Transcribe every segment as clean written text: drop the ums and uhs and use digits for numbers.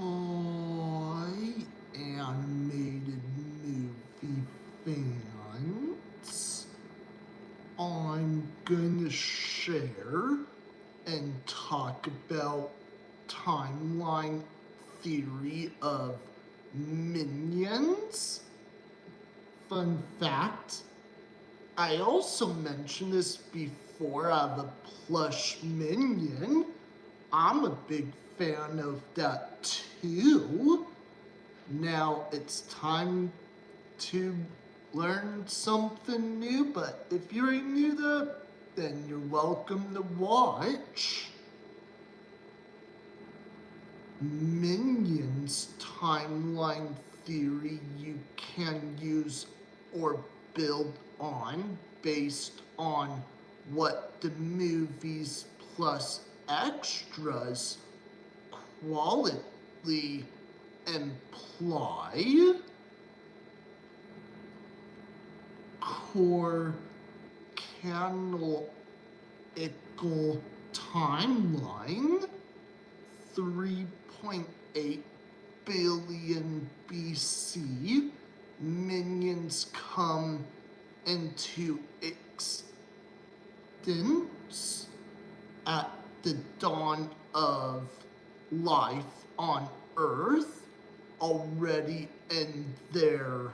Hi, animated movie fans. I'm gonna share and talk about timeline theory of Minions. Fun fact, I also mentioned this before. I have a plush Minion. I'm a big fan of that too. Now it's time to learn something new, but if you're new to it, then you're welcome to watch. Minions timeline theory you can use or build on based on what the movies plus extras quality imply. Core canonical timeline 3.8 billion BC, minions come into existence at the dawn of life on Earth, already in their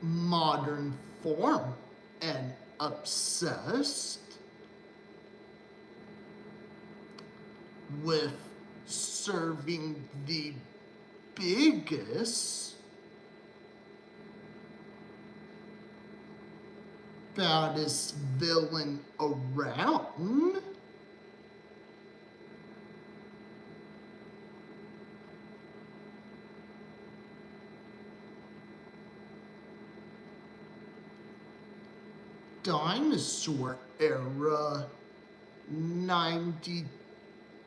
modern form and obsessed with serving the biggest, baddest villain around. Dinosaur era 90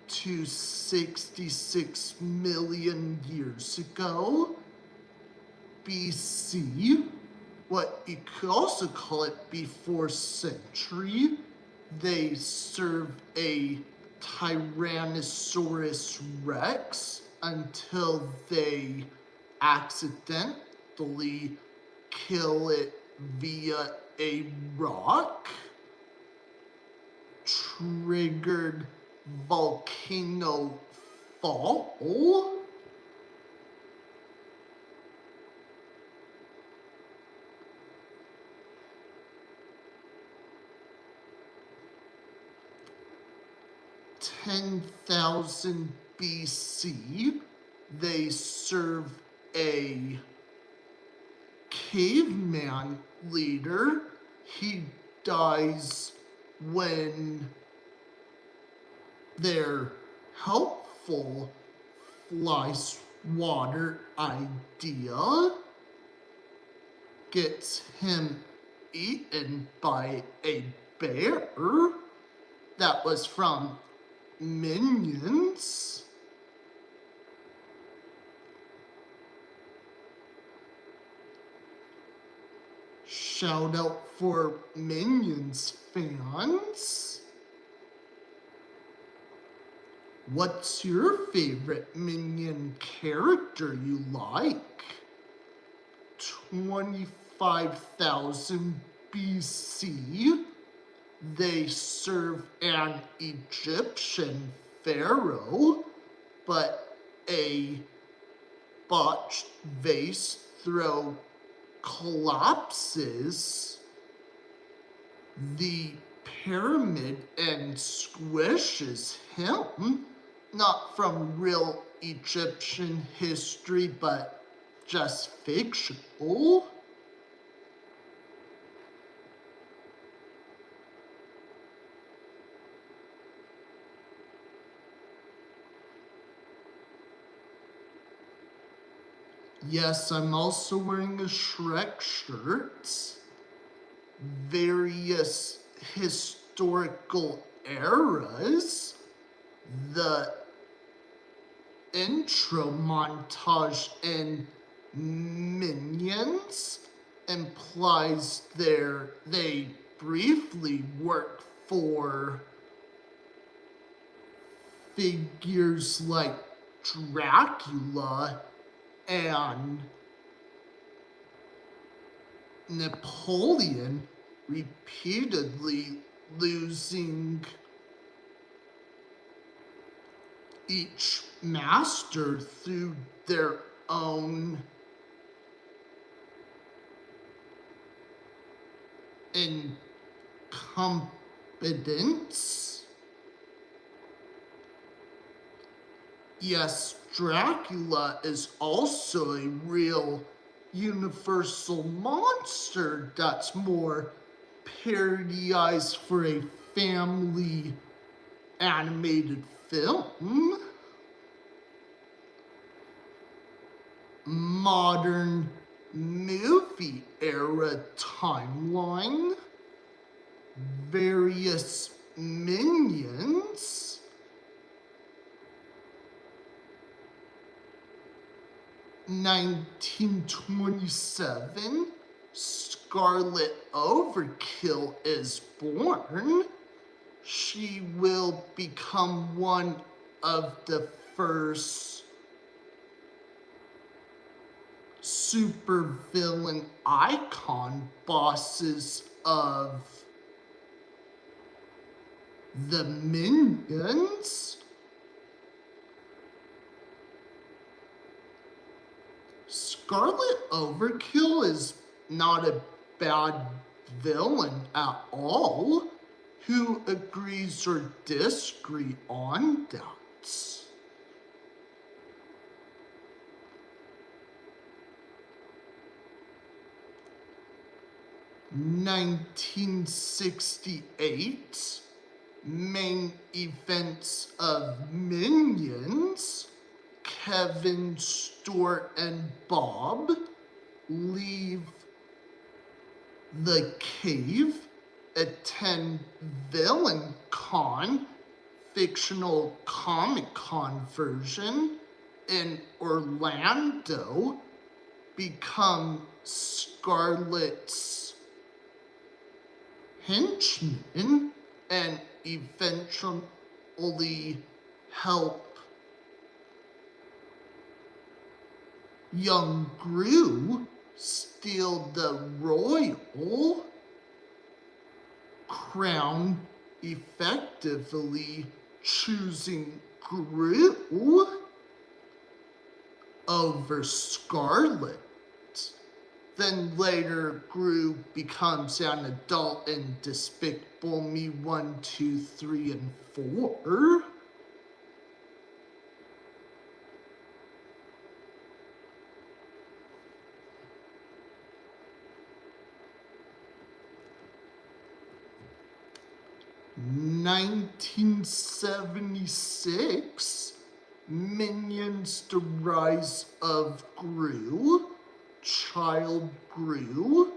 to 66 million years ago, BC, what you could also call it before century. They serve a Tyrannosaurus Rex until they accidentally kill it via a rock, triggered volcano fall. (10,000 BC), they serve a caveman leader. He dies when their helpful fly swatter idea gets him eaten by a bear. That was from Minions. Shout out for Minions fans. What's your favorite Minion character you like? 25,000 BC, they serve an Egyptian pharaoh, but a botched vase throw collapses the pyramid and squishes him. Not from real Egyptian history, but just fictional. Yes, I'm also wearing a Shrek shirt. Various historical eras. The intro montage in Minions implies they briefly work for figures like Dracula and Napoleon repeatedly losing each master through their own incompetence. Yes, Dracula is also a real universal monster that's more parodized for a family animated film. Modern movie era timeline. Various minions. 1927, Scarlet Overkill is born. She will become one of the first supervillain icon bosses of the Minions. Scarlet Overkill is not a bad villain at all. Who agrees or disagrees on that? 1968, main events of Minions. Kevin, Stuart, and Bob leave the cave, attend Villain Con, fictional Comic Con version, in Orlando, become Scarlet's henchmen, and eventually help young Gru steal the royal crown, effectively choosing Gru over Scarlet. Then later, Gru becomes an adult in Despicable Me 1, 2, 3, and 4. In 1976, Minions: The Rise of Gru. Child Gru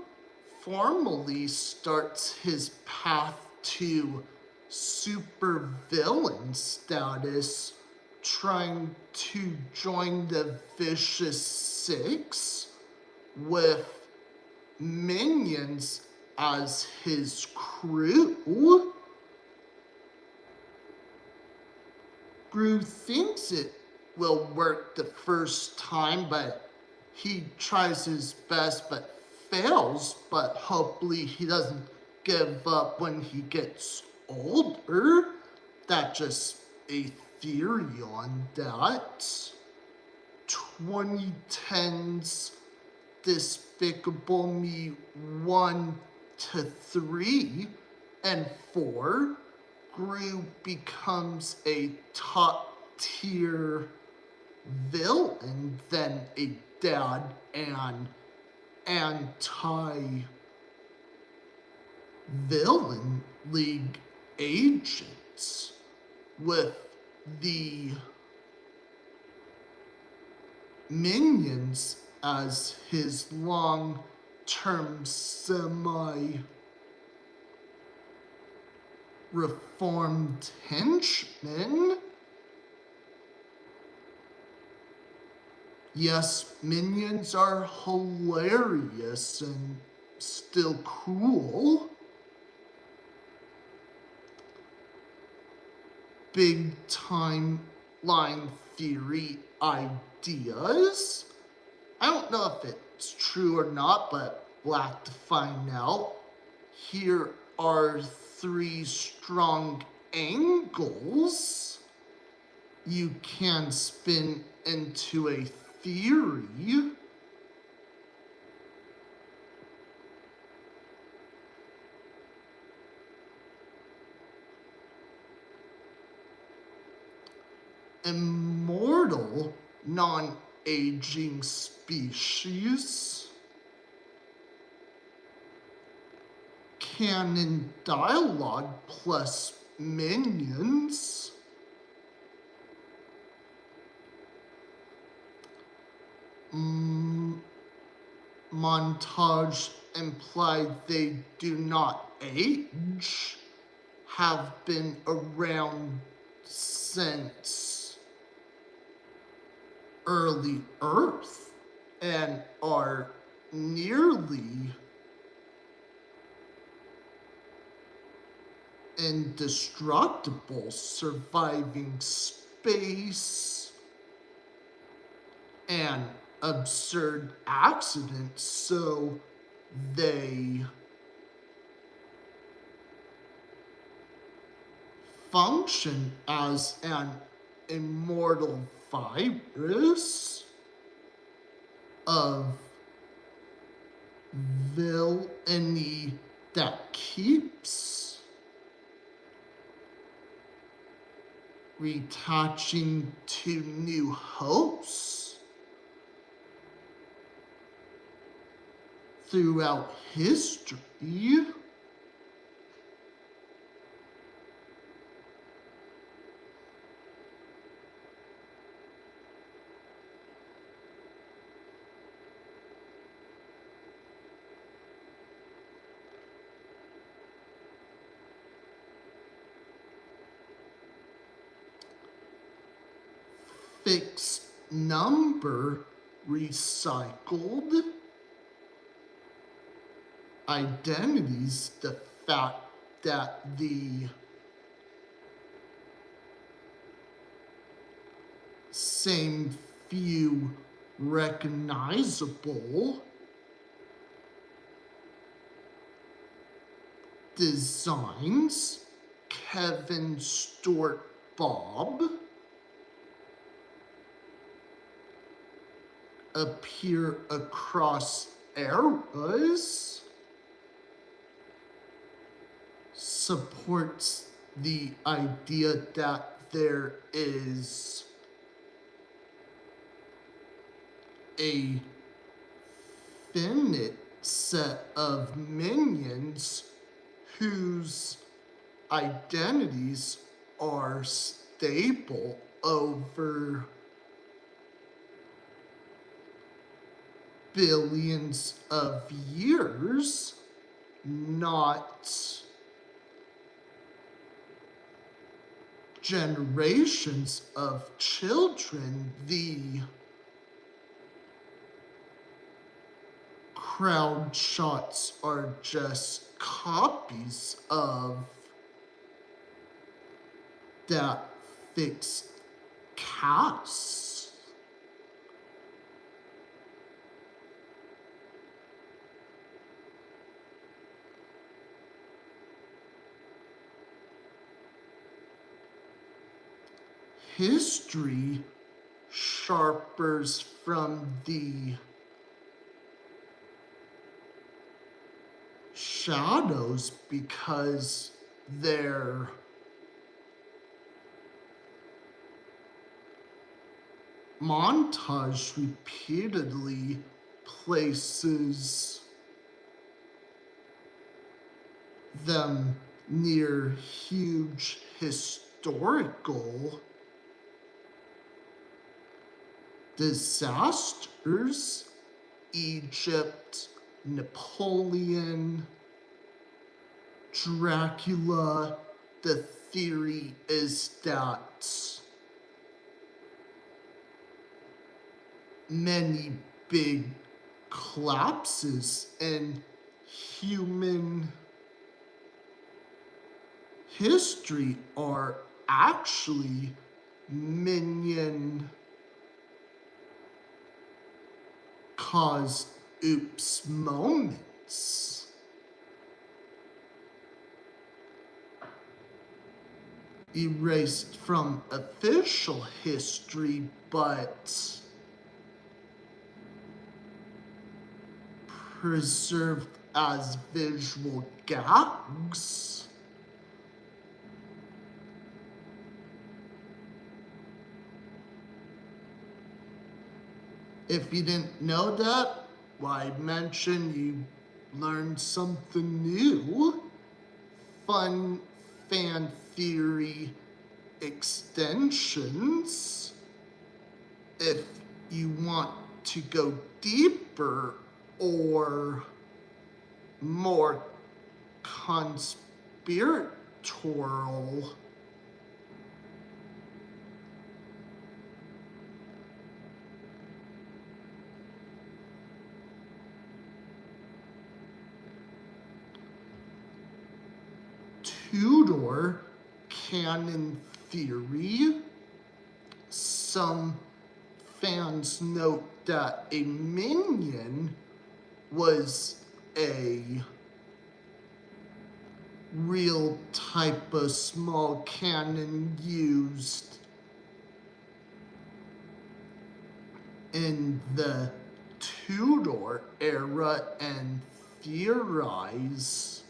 formally starts his path to supervillain status, trying to join the Vicious Six with Minions as his crew. Gru thinks it will work the first time, but he tries his best but fails, but hopefully he doesn't give up when he gets older. That's just a theory on that. 2010's Despicable Me 1 to 3 and 4, Gru becomes a top tier villain than a dad and anti-villain league agents, with the Minions as his long-term semi-reformed henchmen. Yes, Minions are hilarious and still cool. big timeline theory ideas. I don't know if it's true or not, but we'll have to find out. Here are 3 strong angles you can spin into a theory. Immortal, non-aging species. Canon dialogue plus minions. Montage implied they do not age. Have been around since early Earth and are nearly indestructible, surviving space and absurd accidents, so they function as an immortal virus of villainy that keeps retouching to new hosts throughout history. Fixed number recycled identities, the fact that the same few recognizable designs, Kevin, Stuart, Bob, appear across eras, supports the idea that there is a finite set of minions whose identities are stable over billions of years, not generations of children. The crowd shots are just copies of that fixed cast. History sharpers from the shadows because their montage repeatedly places them near huge historical disasters, Egypt, Napoleon, Dracula. The theory is that many big collapses in human history are actually Minion caused oops moments. Erased from official history, but preserved as visual gags. If you didn't know that, why mention you learned something new. Fun fan theory extensions. If you want to go deeper or more conspiratorial, Tudor canon theory, some fans note that a minion was a real type of small cannon used in the Tudor era and theorize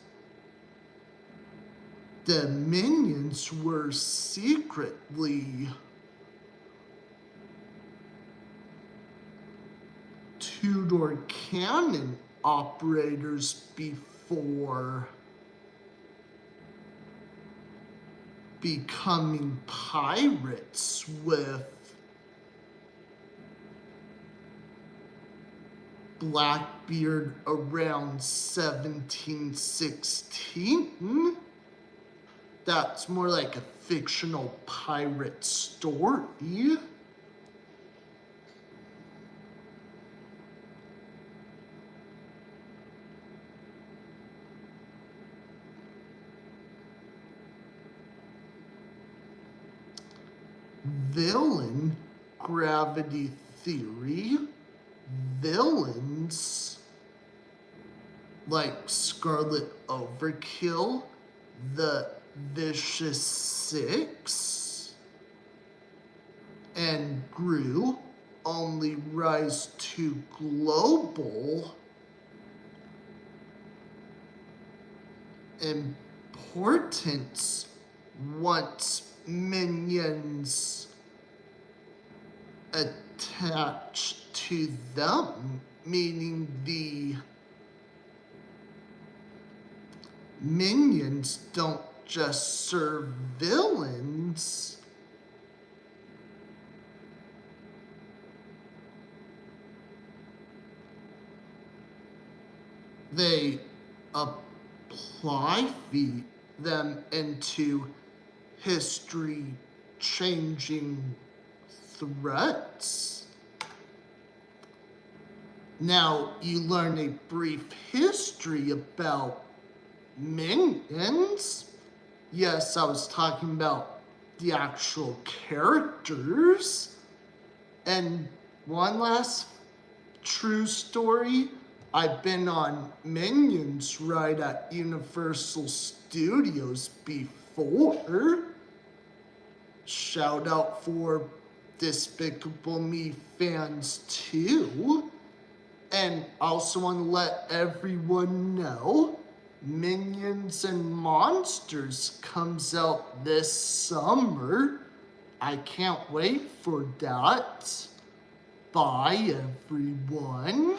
the minions were secretly Tudor cannon operators before becoming pirates with Blackbeard around 1716. That's more like a fictional pirate story. Villain gravity theory. Villains like Scarlet Overkill, the Vicious Six, and Gru only rise to global importance once minions attach to them, meaning the minions don't just serve villains, they apply them into history-changing threats. Now you learn a brief history about minions. Yes, I was talking about the actual characters. And one last true story. I've been on Minions ride at Universal Studios before. Shout out for Despicable Me fans too. And also want to let everyone know Minions and Monsters comes out this summer. I can't wait for that. Bye everyone.